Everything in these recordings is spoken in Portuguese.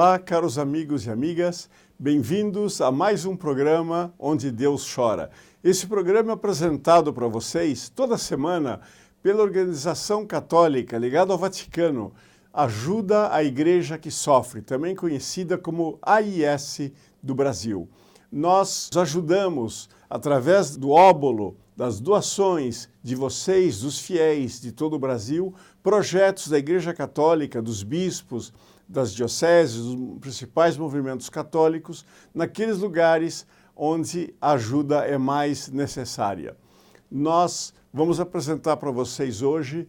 Olá, caros amigos e amigas, bem-vindos a mais um programa Onde Deus Chora. Esse programa é apresentado para vocês toda semana pela organização católica ligada ao Vaticano, Ajuda a Igreja que Sofre, também conhecida como AIS do Brasil. Nós ajudamos, através do óbolo, das doações de vocês, dos fiéis de todo o Brasil, projetos da Igreja Católica, dos bispos, das dioceses, dos principais movimentos católicos, naqueles lugares onde a ajuda é mais necessária. Nós vamos apresentar para vocês hoje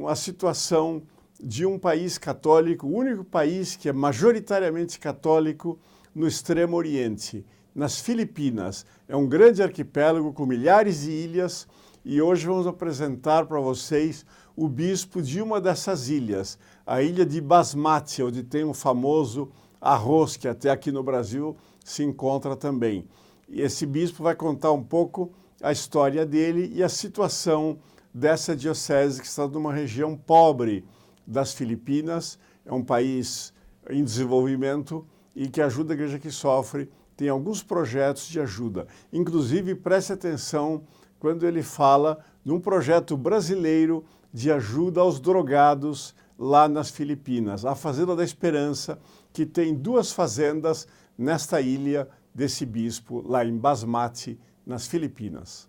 a situação de um país católico, o único país que é majoritariamente católico no Extremo Oriente, nas Filipinas. É um grande arquipélago com milhares de ilhas e hoje vamos apresentar para vocês o bispo de uma dessas ilhas, a ilha de Basmati, onde tem um famoso arroz que até aqui no Brasil se encontra também. E esse bispo vai contar um pouco a história dele e a situação dessa diocese que está numa região pobre das Filipinas, é um país em desenvolvimento e que ajuda a Igreja que Sofre, tem alguns projetos de ajuda. Inclusive, preste atenção quando ele fala de um projeto brasileiro de ajuda aos drogados lá nas Filipinas, a Fazenda da Esperança, que tem 2 fazendas nesta ilha desse bispo, lá em Basmati, nas Filipinas.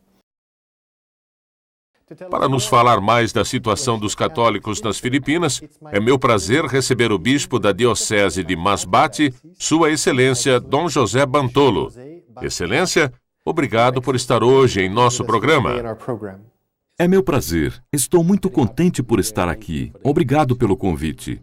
Para nos falar mais da situação dos católicos nas Filipinas, é meu prazer receber o bispo da Diocese de Masbate, Sua Excelência Dom José Bantolo. Excelência, obrigado por estar hoje em nosso programa. É meu prazer. Estou muito contente por estar aqui. Obrigado pelo convite.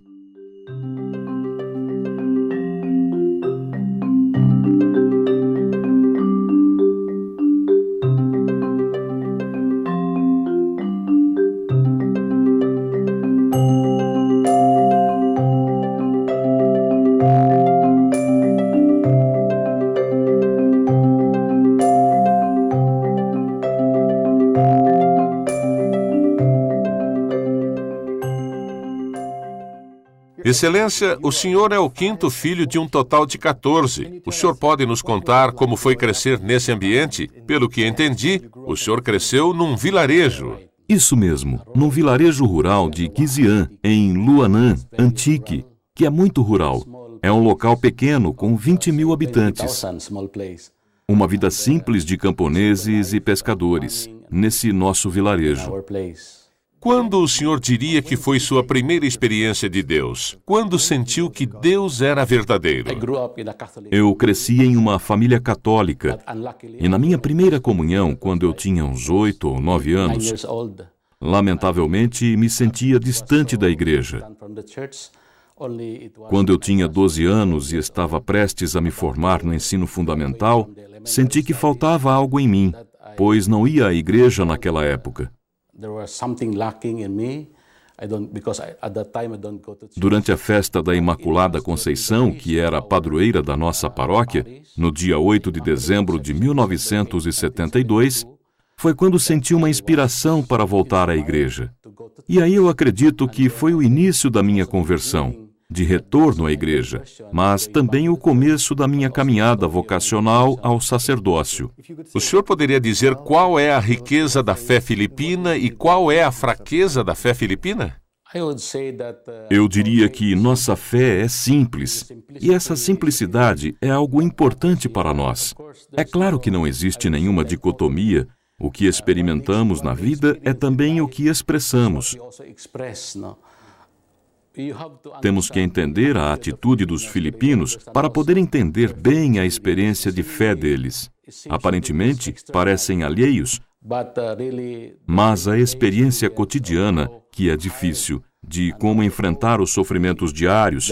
Excelência, o senhor é o 5º filho de um total de 14. O senhor pode nos contar como foi crescer nesse ambiente? Pelo que entendi, o senhor cresceu num vilarejo. Isso mesmo, num vilarejo rural de Quizian, em Luanã, Antique, que é muito rural. É um local pequeno com 20 mil habitantes. Uma vida simples de camponeses e pescadores, nesse nosso vilarejo. Quando o senhor diria que foi sua primeira experiência de Deus? Quando sentiu que Deus era verdadeiro? Eu cresci em uma família católica e na minha primeira comunhão, quando eu tinha uns 8 ou 9 anos, lamentavelmente me sentia distante da igreja. Quando eu tinha 12 anos e estava prestes a me formar no ensino fundamental, senti que faltava algo em mim, pois não ia à igreja naquela época. Durante a festa da Imaculada Conceição, que era a padroeira da nossa paróquia, no dia 8 de dezembro de 1972, foi quando senti uma inspiração para voltar à igreja. E aí eu acredito que foi o início da minha conversão, de retorno à igreja, mas também o começo da minha caminhada vocacional ao sacerdócio. O senhor poderia dizer qual é a riqueza da fé filipina e qual é a fraqueza da fé filipina? Eu diria que nossa fé é simples, e essa simplicidade é algo importante para nós. É claro que não existe nenhuma dicotomia. O que experimentamos na vida é também o que expressamos. Temos que entender a atitude dos filipinos para poder entender bem a experiência de fé deles. Aparentemente, parecem alheios, mas a experiência cotidiana, que é difícil, de como enfrentar os sofrimentos diários,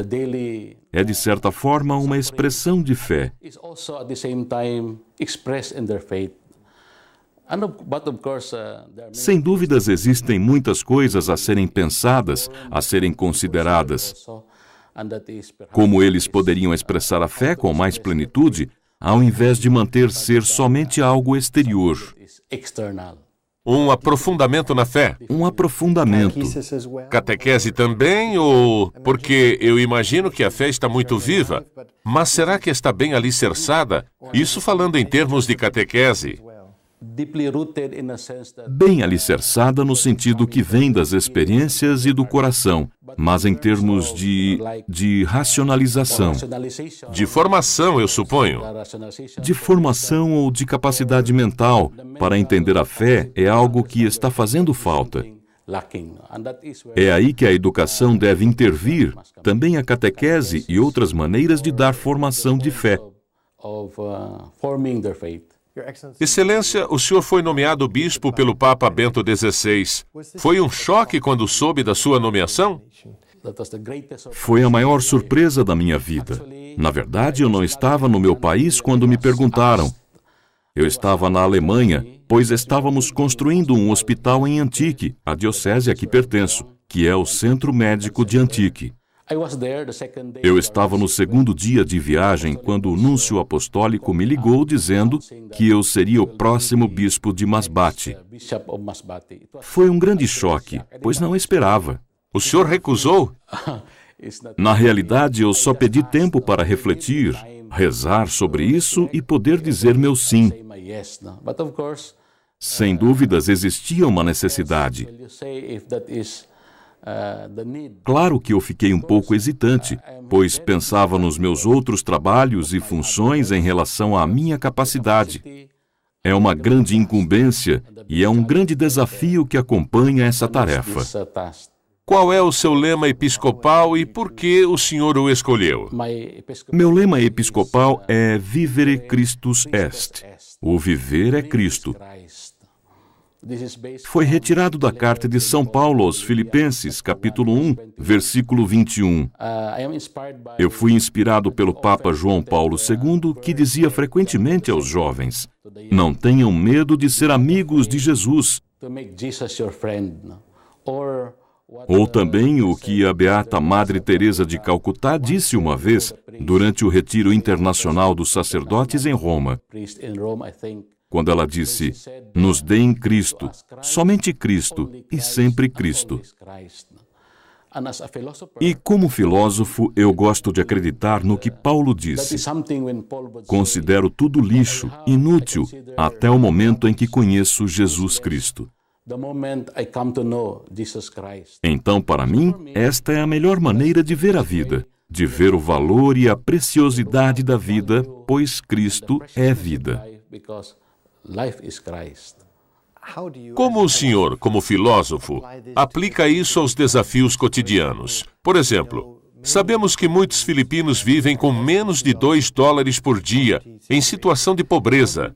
é de certa forma uma expressão de fé. Sem dúvidas, existem muitas coisas a serem pensadas, a serem consideradas. Como eles poderiam expressar a fé com mais plenitude, ao invés de manter ser somente algo exterior. Um aprofundamento na fé. Um aprofundamento. Catequese também, ou porque eu imagino que a fé está muito viva, mas será que está bem alicerçada? Isso falando em termos de catequese. Bem alicerçada no sentido que vem das experiências e do coração, mas em termos de racionalização. De formação, eu suponho. De formação ou de capacidade mental para entender a fé é algo que está fazendo falta. É aí que a educação deve intervir, também a catequese e outras maneiras de dar formação de fé. Excelência, o senhor foi nomeado bispo pelo Papa Bento XVI. Foi um choque quando soube da sua nomeação? Foi a maior surpresa da minha vida. Na verdade, eu não estava no meu país quando me perguntaram. Eu estava na Alemanha, pois estávamos construindo um hospital em Antique, a diocese a que pertenço, que é o Centro Médico de Antique. Eu estava no segundo dia de viagem quando o núncio apostólico me ligou dizendo que eu seria o próximo bispo de Masbate. Foi um grande choque, pois não esperava. O senhor recusou? Na realidade, eu só pedi tempo para refletir, rezar sobre isso e poder dizer meu sim. Sem dúvidas, existia uma necessidade. Claro que eu fiquei um pouco hesitante, pois pensava nos meus outros trabalhos e funções em relação à minha capacidade. É uma grande incumbência e é um grande desafio que acompanha essa tarefa. Qual é o seu lema episcopal e por que o senhor o escolheu? Meu lema episcopal é Vivere Christus Est. O viver é Cristo. Foi retirado da carta de São Paulo aos Filipenses, capítulo 1, versículo 21. Eu fui inspirado pelo Papa João Paulo II, que dizia frequentemente aos jovens: não tenham medo de ser amigos de Jesus. Ou também o que a Beata Madre Teresa de Calcutá disse uma vez, durante o Retiro Internacional dos Sacerdotes em Roma. Quando ela disse, nos deem Cristo, somente Cristo e sempre Cristo. E como filósofo, eu gosto de acreditar no que Paulo disse. Considero tudo lixo, inútil, até o momento em que conheço Jesus Cristo. Então, para mim, esta é a melhor maneira de ver a vida, de ver o valor e a preciosidade da vida, pois Cristo é vida. Como o senhor, como filósofo, aplica isso aos desafios cotidianos? Por exemplo, sabemos que muitos filipinos vivem com menos de $2 por dia, em situação de pobreza.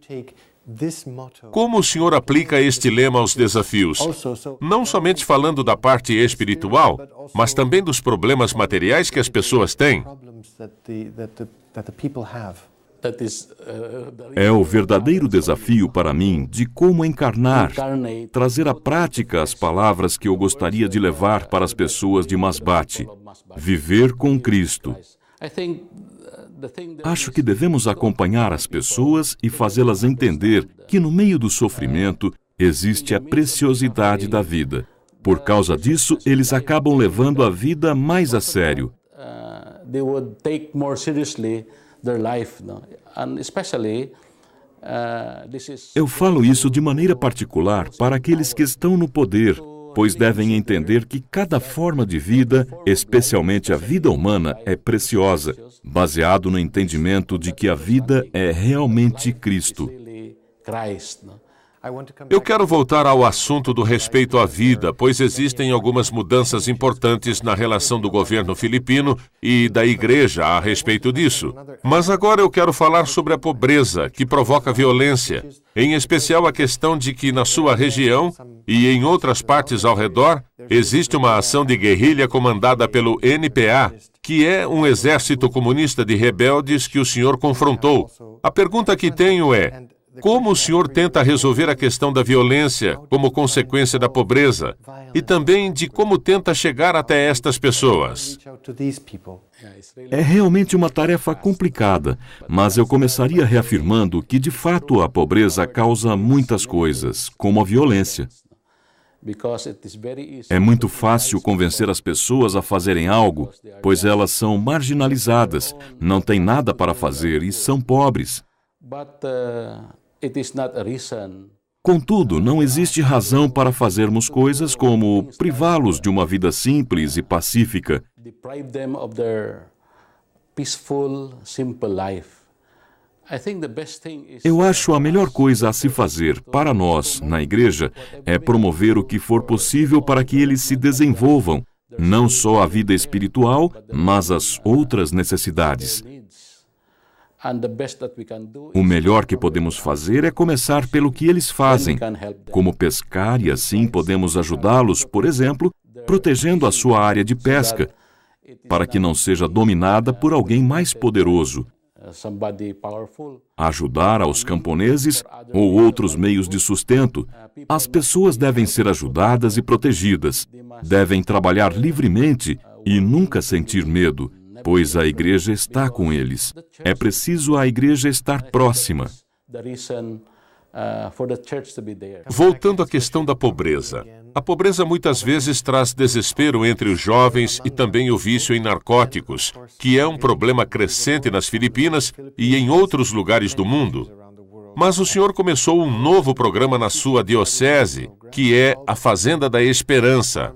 Como o senhor aplica este lema aos desafios? Não somente falando da parte espiritual, mas também dos problemas materiais que as pessoas têm. É o verdadeiro desafio para mim de como encarnar, trazer à prática as palavras que eu gostaria de levar para as pessoas de Masbate. Viver com Cristo. Acho que devemos acompanhar as pessoas e fazê-las entender que no meio do sofrimento existe a preciosidade da vida. Por causa disso, eles acabam levando a vida mais a sério. Eu falo isso de maneira particular para aqueles que estão no poder, pois devem entender que cada forma de vida, especialmente a vida humana, é preciosa, baseado no entendimento de que a vida é realmente Cristo. Eu quero voltar ao assunto do respeito à vida, pois existem algumas mudanças importantes na relação do governo filipino e da igreja a respeito disso. Mas agora eu quero falar sobre a pobreza, que provoca violência, em especial a questão de que na sua região e em outras partes ao redor existe uma ação de guerrilha comandada pelo NPA, que é um exército comunista de rebeldes que o senhor confrontou. A pergunta que tenho é: Como o senhor tenta resolver a questão da violência como consequência da pobreza e também de como tenta chegar até estas pessoas? É realmente uma tarefa complicada, mas eu começaria reafirmando que, de fato, a pobreza causa muitas coisas, como a violência. É muito fácil convencer as pessoas a fazerem algo, pois elas são marginalizadas, não têm nada para fazer e são pobres. Contudo, não existe razão para fazermos coisas como privá-los de uma vida simples e pacífica. Eu acho a melhor coisa a se fazer para nós, na igreja, é promover o que for possível para que eles se desenvolvam, não só a vida espiritual, mas as outras necessidades. O melhor que podemos fazer é começar pelo que eles fazem, como pescar, e assim podemos ajudá-los, por exemplo, protegendo a sua área de pesca, para que não seja dominada por alguém mais poderoso. Ajudar aos camponeses ou outros meios de sustento. As pessoas devem ser ajudadas e protegidas, devem trabalhar livremente e nunca sentir medo, pois a igreja está com eles. É preciso a igreja estar próxima. Voltando à questão da pobreza. A pobreza muitas vezes traz desespero entre os jovens e também o vício em narcóticos, que é um problema crescente nas Filipinas e em outros lugares do mundo. Mas o senhor começou um novo programa na sua diocese, que é a Fazenda da Esperança.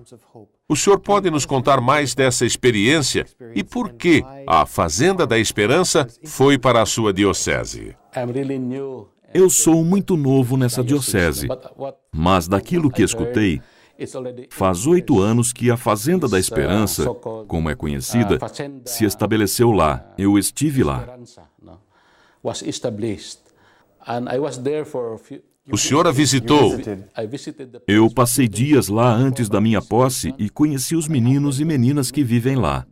O senhor pode nos contar mais dessa experiência e por que a Fazenda da Esperança foi para a sua diocese? Eu sou muito novo nessa diocese, mas daquilo que escutei, faz 8 anos que a Fazenda da Esperança, como é conhecida, se estabeleceu lá. Eu estive lá. O senhor a visitou? Eu passei dias lá antes da minha posse e conheci os meninos e meninas que vivem lá.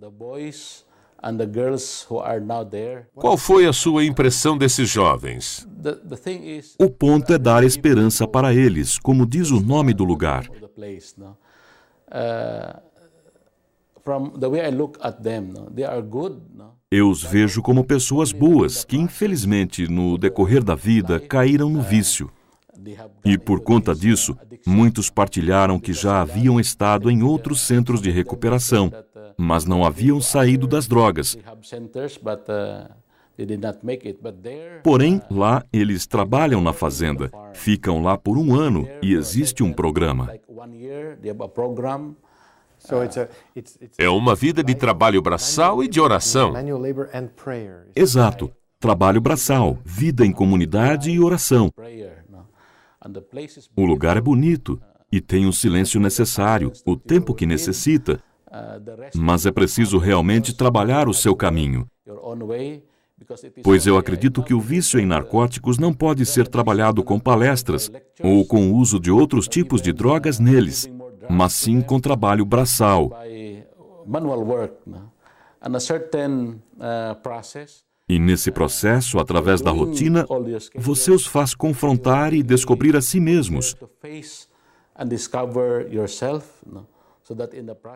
Qual foi a sua impressão desses jovens? O ponto é dar esperança para eles, como diz o nome do lugar. Eu os vejo como pessoas boas, que infelizmente, no decorrer da vida, caíram no vício. E por conta disso, muitos partilharam que já haviam estado em outros centros de recuperação, mas não haviam saído das drogas. Porém, lá eles trabalham na fazenda, ficam lá por 1 ano e existe um programa. É uma vida de trabalho braçal e de oração. Exato. Trabalho braçal, vida em comunidade e oração. O lugar é bonito e tem o silêncio necessário, o tempo que necessita, mas é preciso realmente trabalhar o seu caminho. Pois eu acredito que o vício em narcóticos não pode ser trabalhado com palestras ou com o uso de outros tipos de drogas neles, mas sim com trabalho braçal. E nesse processo, através da rotina, você os faz confrontar e descobrir a si mesmos.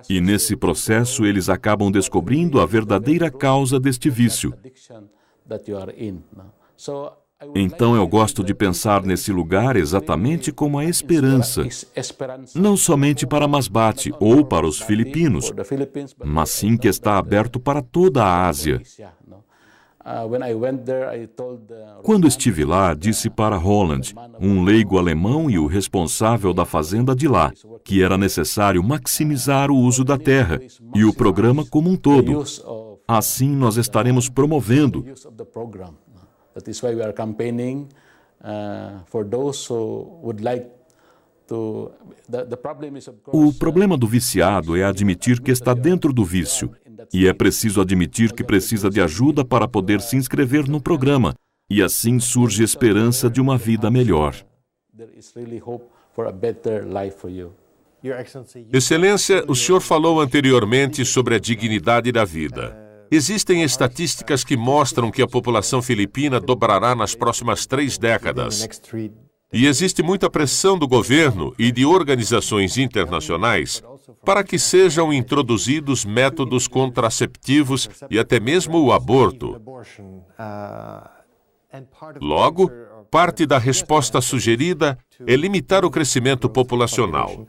E nesse processo, eles acabam descobrindo a verdadeira causa deste vício. Então eu gosto de pensar nesse lugar exatamente como a esperança, não somente para Masbate ou para os filipinos, mas sim que está aberto para toda a Ásia. Quando estive lá, disse para Holland, um leigo alemão e o responsável da fazenda de lá, que era necessário maximizar o uso da terra e o programa como um todo. Assim, nós estaremos promovendo. O problema do viciado é admitir que está dentro do vício. E é preciso admitir que precisa de ajuda para poder se inscrever no programa. E assim surge esperança de uma vida melhor. Excelência, o senhor falou anteriormente sobre a dignidade da vida. Existem estatísticas que mostram que a população filipina dobrará nas próximas 3 décadas. E existe muita pressão do governo e de organizações internacionais para que sejam introduzidos métodos contraceptivos e até mesmo o aborto. Logo, parte da resposta sugerida é limitar o crescimento populacional.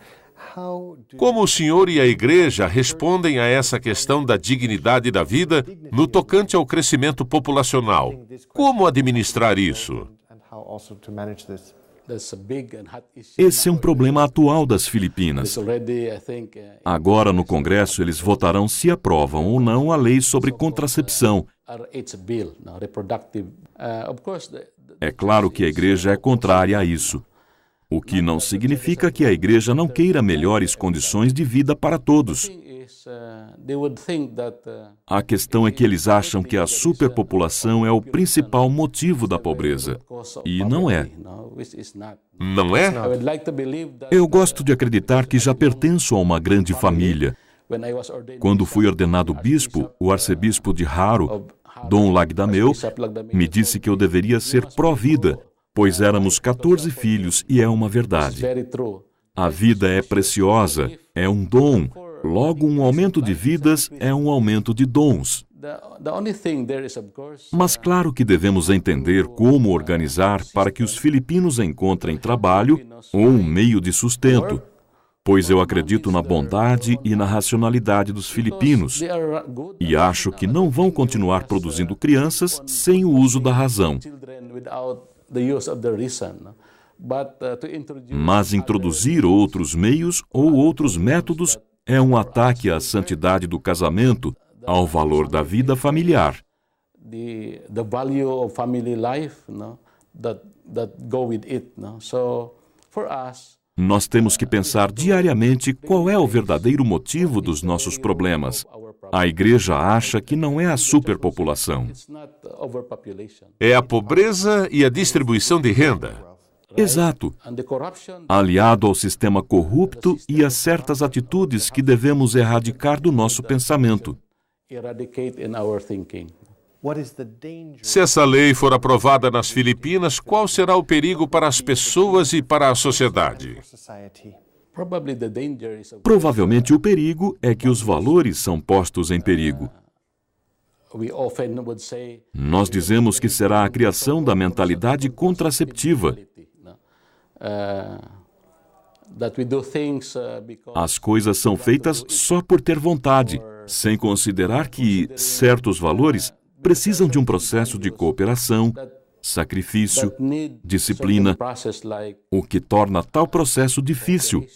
Como o senhor e a igreja respondem a essa questão da dignidade da vida no tocante ao crescimento populacional? Como administrar isso? Esse é um problema atual das Filipinas. Agora, no Congresso, eles votarão se aprovam ou não a lei sobre contracepção. É claro que a igreja é contrária a isso, o que não significa que a igreja não queira melhores condições de vida para todos. A questão é que eles acham que a superpopulação é o principal motivo da pobreza. E não é. Não é? Eu gosto de acreditar que já pertenço a uma grande família. Quando fui ordenado bispo, o arcebispo de Haro, Dom Lagdameu, me disse que eu deveria ser pró-vida, pois éramos 14 filhos e é uma verdade. A vida é preciosa, é um dom. Logo, um aumento de vidas é um aumento de dons. Mas claro que devemos entender como organizar para que os filipinos encontrem trabalho ou um meio de sustento, pois eu acredito na bondade e na racionalidade dos filipinos e acho que não vão continuar produzindo crianças sem o uso da razão. Mas introduzir outros meios ou outros métodos é um ataque à santidade do casamento, ao valor da vida familiar. Nós temos que pensar diariamente qual é o verdadeiro motivo dos nossos problemas. A igreja acha que não é a superpopulação. É a pobreza e a distribuição de renda. Exato. Aliado ao sistema corrupto e a certas atitudes que devemos erradicar do nosso pensamento. Se essa lei for aprovada nas Filipinas, qual será o perigo para as pessoas e para a sociedade? Provavelmente o perigo é que os valores são postos em perigo. Nós dizemos que será a criação da mentalidade contraceptiva. As coisas são feitas só por ter vontade, sem considerar que certos valores precisam de um processo de cooperação, sacrifício, disciplina, o que torna tal processo difícil.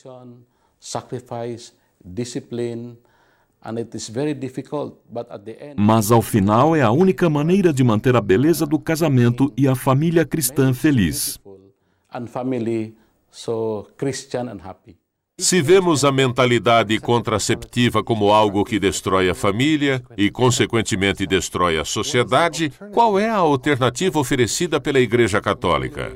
Mas ao final é a única maneira de manter a beleza do casamento e a família cristã feliz. Se vemos a mentalidade contraceptiva como algo que destrói a família e, consequentemente, destrói a sociedade, qual é a alternativa oferecida pela Igreja Católica?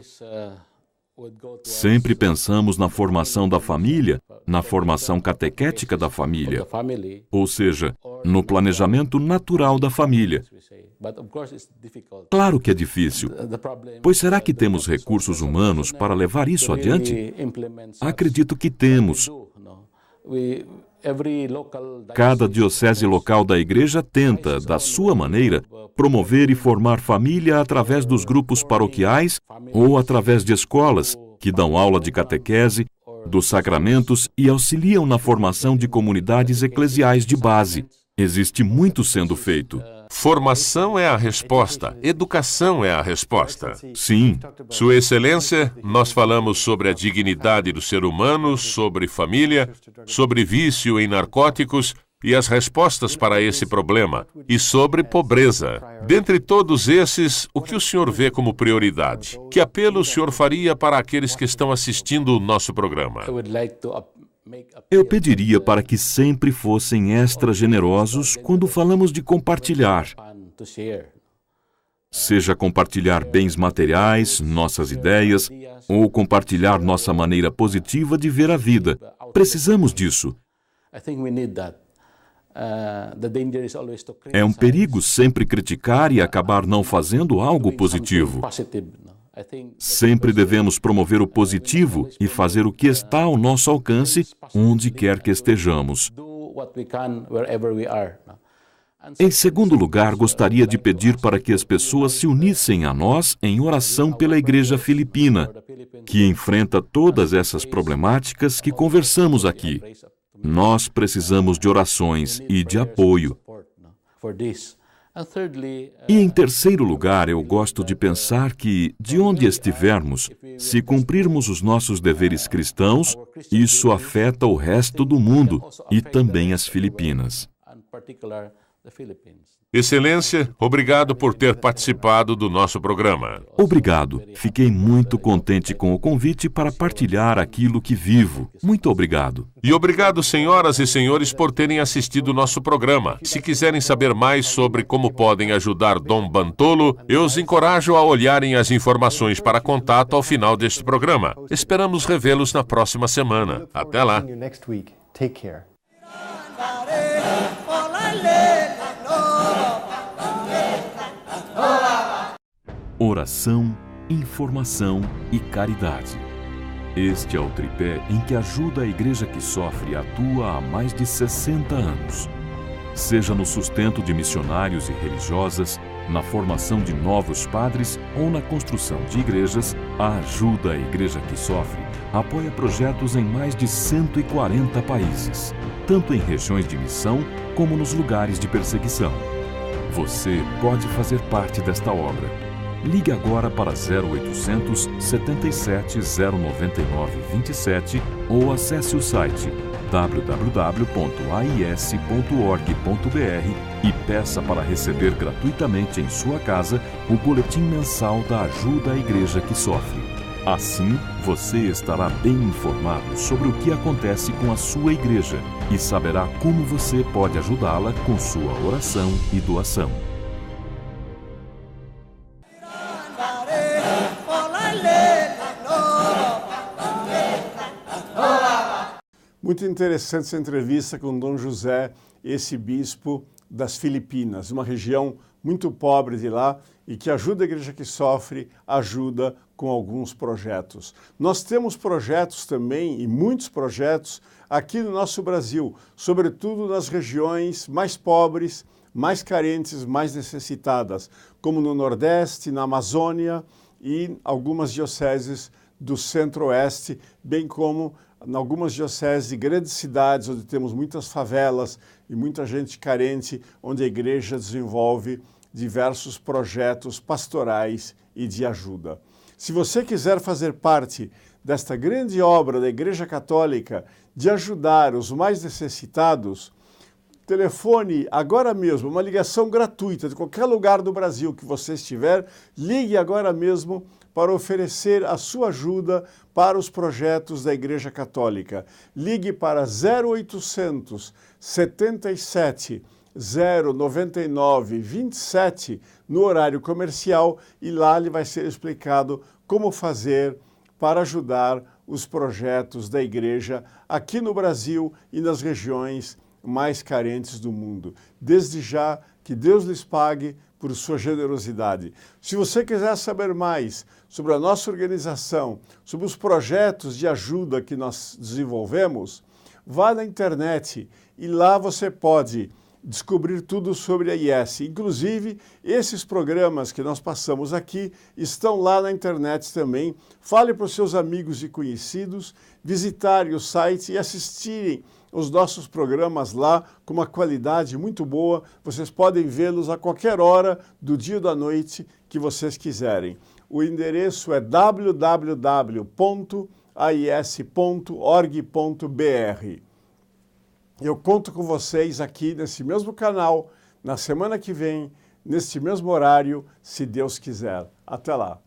Sempre pensamos na formação da família, na formação catequética da família, ou seja, no planejamento natural da família. Claro que é difícil, pois será que temos recursos humanos para levar isso adiante? Acredito que temos. Cada diocese local da igreja tenta, da sua maneira, promover e formar família através dos grupos paroquiais ou através de escolas que dão aula de catequese, dos sacramentos e auxiliam na formação de comunidades eclesiais de base. Existe muito sendo feito. Formação é a resposta, educação é a resposta. Sim. Sua Excelência, nós falamos sobre a dignidade do ser humano, sobre família, sobre vício em narcóticos e as respostas para esse problema, e sobre pobreza. Dentre todos esses, o que o senhor vê como prioridade? Que apelo o senhor faria para aqueles que estão assistindo o nosso programa? Eu pediria para que sempre fossem extra generosos quando falamos de compartilhar. Seja compartilhar bens materiais, nossas ideias, ou compartilhar nossa maneira positiva de ver a vida. Precisamos disso. É um perigo sempre criticar e acabar não fazendo algo positivo. Sempre devemos promover o positivo e fazer o que está ao nosso alcance, onde quer que estejamos. Em segundo lugar, gostaria de pedir para que as pessoas se unissem a nós em oração pela Igreja Filipina, que enfrenta todas essas problemáticas que conversamos aqui. Nós precisamos de orações e de apoio. E em terceiro lugar, eu gosto de pensar que, de onde estivermos, se cumprirmos os nossos deveres cristãos, isso afeta o resto do mundo e também as Filipinas. Excelência, obrigado por ter participado do nosso programa. Obrigado. Fiquei muito contente com o convite para partilhar aquilo que vivo. Muito obrigado. E obrigado, senhoras e senhores, por terem assistido o nosso programa. Se quiserem saber mais sobre como podem ajudar Dom Bantolo, eu os encorajo a olharem as informações para contato ao final deste programa. Esperamos revê-los na próxima semana. Até lá. Oração, informação e caridade. Este é o tripé em que ajuda a Igreja que Sofre atua há mais de 60 anos. Seja no sustento de missionários e religiosas, na formação de novos padres ou na construção de igrejas, a Ajuda à Igreja que Sofre apoia projetos em mais de 140 países, tanto em regiões de missão como nos lugares de perseguição. Você pode fazer parte desta obra. Ligue agora para 0800 77 099 27 ou acesse o site www.ais.org.br e peça para receber gratuitamente em sua casa o boletim mensal da Ajuda à Igreja que Sofre. Assim, você estará bem informado sobre o que acontece com a sua igreja e saberá como você pode ajudá-la com sua oração e doação. Muito interessante essa entrevista com Dom José, esse bispo das Filipinas, uma região muito pobre de lá e que ajuda a Igreja que Sofre, ajuda com alguns projetos. Nós temos projetos também, e muitos projetos, aqui no nosso Brasil, sobretudo nas regiões mais pobres, mais carentes, mais necessitadas, como no Nordeste, na Amazônia e algumas dioceses do Centro-Oeste, bem como em algumas dioceses de grandes cidades, onde temos muitas favelas e muita gente carente, onde a igreja desenvolve diversos projetos pastorais e de ajuda. Se você quiser fazer parte desta grande obra da Igreja Católica de ajudar os mais necessitados, telefone agora mesmo, uma ligação gratuita de qualquer lugar do Brasil que você estiver, ligue agora mesmo para oferecer a sua ajuda para os projetos da Igreja Católica. Ligue para 0800 77 099 27 no horário comercial e lá lhe vai ser explicado como fazer para ajudar os projetos da Igreja aqui no Brasil e nas regiões mais carentes do mundo. Desde já, que Deus lhes pague por sua generosidade. Se você quiser saber mais sobre a nossa organização, sobre os projetos de ajuda que nós desenvolvemos, vá na internet e lá você pode descobrir tudo sobre a IS. Inclusive, esses programas que nós passamos aqui estão lá na internet também. Fale para os seus amigos e conhecidos visitarem o site e assistirem os nossos programas lá com uma qualidade muito boa. Vocês podem vê-los a qualquer hora do dia ou da noite que vocês quiserem. O endereço é www.ais.org.br. Eu conto com vocês aqui nesse mesmo canal, na semana que vem, neste mesmo horário, se Deus quiser. Até lá!